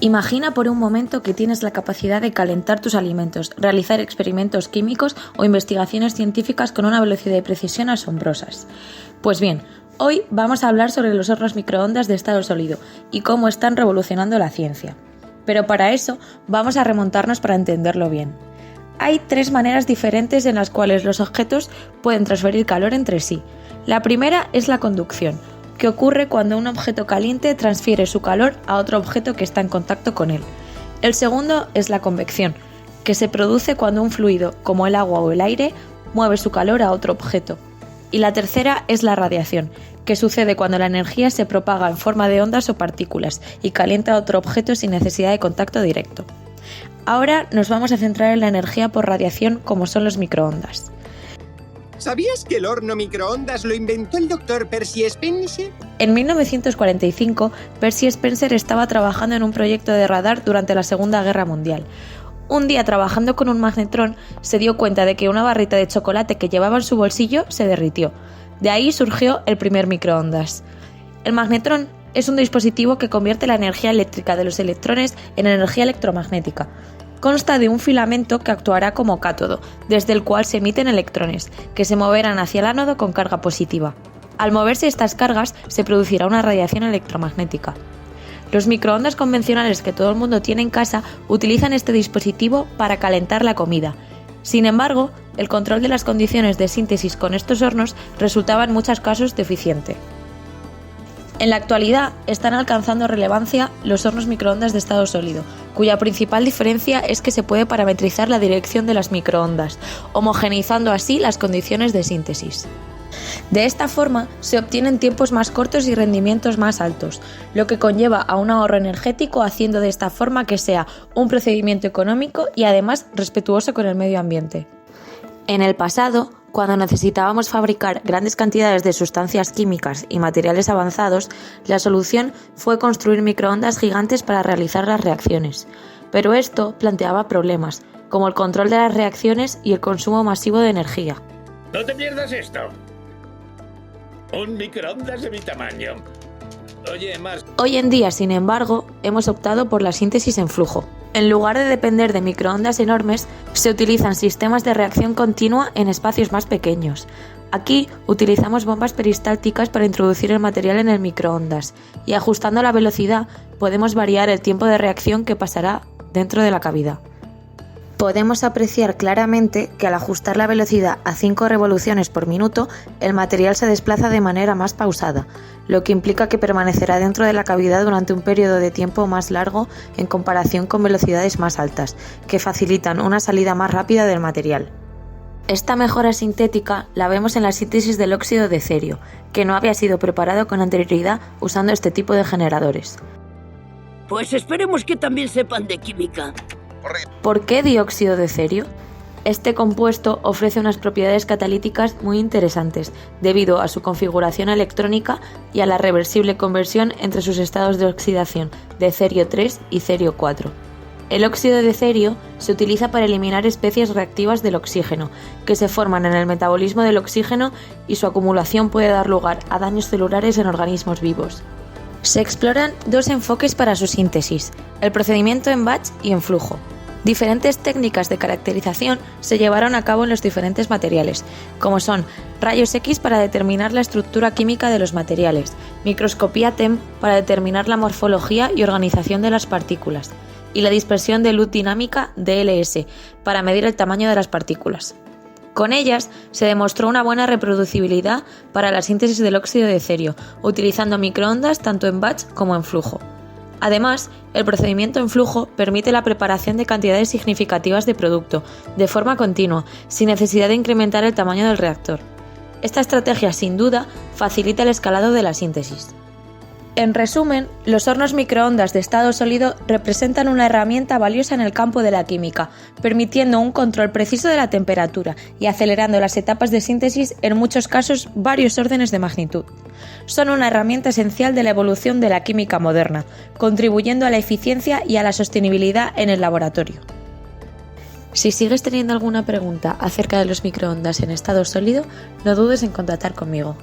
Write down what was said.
Imagina por un momento que tienes la capacidad de calentar tus alimentos, realizar experimentos químicos o investigaciones científicas con una velocidad y precisión asombrosas. Pues bien, hoy vamos a hablar sobre los hornos microondas de estado sólido y cómo están revolucionando la ciencia. Pero para eso vamos a remontarnos para entenderlo bien. Hay 3 maneras diferentes en las cuales los objetos pueden transferir calor entre sí. La primera es la conducción, que ocurre cuando un objeto caliente transfiere su calor a otro objeto que está en contacto con él. El segundo es la convección, que se produce cuando un fluido, como el agua o el aire, mueve su calor a otro objeto. Y la tercera es la radiación, que sucede cuando la energía se propaga en forma de ondas o partículas y calienta a otro objeto sin necesidad de contacto directo. Ahora nos vamos a centrar en la energía por radiación, como son los microondas. ¿Sabías que el horno microondas lo inventó el Dr. Percy Spencer? En 1945, Percy Spencer estaba trabajando en un proyecto de radar durante la Segunda Guerra Mundial. Un día, trabajando con un magnetrón, se dio cuenta de que una barrita de chocolate que llevaba en su bolsillo se derritió. De ahí surgió el primer microondas. El magnetrón es un dispositivo que convierte la energía eléctrica de los electrones en energía electromagnética. Consta de un filamento que actuará como cátodo, desde el cual se emiten electrones, que se moverán hacia el ánodo con carga positiva. Al moverse estas cargas, se producirá una radiación electromagnética. Los microondas convencionales que todo el mundo tiene en casa utilizan este dispositivo para calentar la comida. Sin embargo, el control de las condiciones de síntesis con estos hornos resultaba en muchos casos deficiente. En la actualidad están alcanzando relevancia los hornos microondas de estado sólido, cuya principal diferencia es que se puede parametrizar la dirección de las microondas, homogeneizando así las condiciones de síntesis. De esta forma se obtienen tiempos más cortos y rendimientos más altos, lo que conlleva a un ahorro energético, haciendo de esta forma que sea un procedimiento económico y además respetuoso con el medio ambiente. En el pasado, cuando necesitábamos fabricar grandes cantidades de sustancias químicas y materiales avanzados, la solución fue construir microondas gigantes para realizar las reacciones. Pero esto planteaba problemas, como el control de las reacciones y el consumo masivo de energía. ¡No te pierdas esto! Un microondas de mi tamaño. Oye, más. Hoy en día, sin embargo, hemos optado por la síntesis en flujo. En lugar de depender de microondas enormes, se utilizan sistemas de reacción continua en espacios más pequeños. Aquí utilizamos bombas peristálticas para introducir el material en el microondas y, ajustando la velocidad, podemos variar el tiempo de reacción que pasará dentro de la cavidad. Podemos apreciar claramente que al ajustar la velocidad a 5 revoluciones por minuto, el material se desplaza de manera más pausada, lo que implica que permanecerá dentro de la cavidad durante un periodo de tiempo más largo en comparación con velocidades más altas, que facilitan una salida más rápida del material. Esta mejora sintética la vemos en la síntesis del óxido de cerio, que no había sido preparado con anterioridad usando este tipo de generadores. Pues esperemos que también sepan de química. ¿Por qué dióxido de cerio? Este compuesto ofrece unas propiedades catalíticas muy interesantes debido a su configuración electrónica y a la reversible conversión entre sus estados de oxidación de cerio 3 y cerio 4. El óxido de cerio se utiliza para eliminar especies reactivas del oxígeno, que se forman en el metabolismo del oxígeno y su acumulación puede dar lugar a daños celulares en organismos vivos. Se exploran 2 enfoques para su síntesis, el procedimiento en batch y en flujo. Diferentes técnicas de caracterización se llevaron a cabo en los diferentes materiales, como son rayos X para determinar la estructura química de los materiales, microscopía TEM para determinar la morfología y organización de las partículas, y la dispersión de luz dinámica DLS para medir el tamaño de las partículas. Con ellas se demostró una buena reproducibilidad para la síntesis del óxido de cerio, utilizando microondas tanto en batch como en flujo. Además, el procedimiento en flujo permite la preparación de cantidades significativas de producto, de forma continua, sin necesidad de incrementar el tamaño del reactor. Esta estrategia, sin duda, facilita el escalado de la síntesis. En resumen, los hornos microondas de estado sólido representan una herramienta valiosa en el campo de la química, permitiendo un control preciso de la temperatura y acelerando las etapas de síntesis, en muchos casos varios órdenes de magnitud. Son una herramienta esencial de la evolución de la química moderna, contribuyendo a la eficiencia y a la sostenibilidad en el laboratorio. Si sigues teniendo alguna pregunta acerca de los microondas en estado sólido, no dudes en contactar conmigo.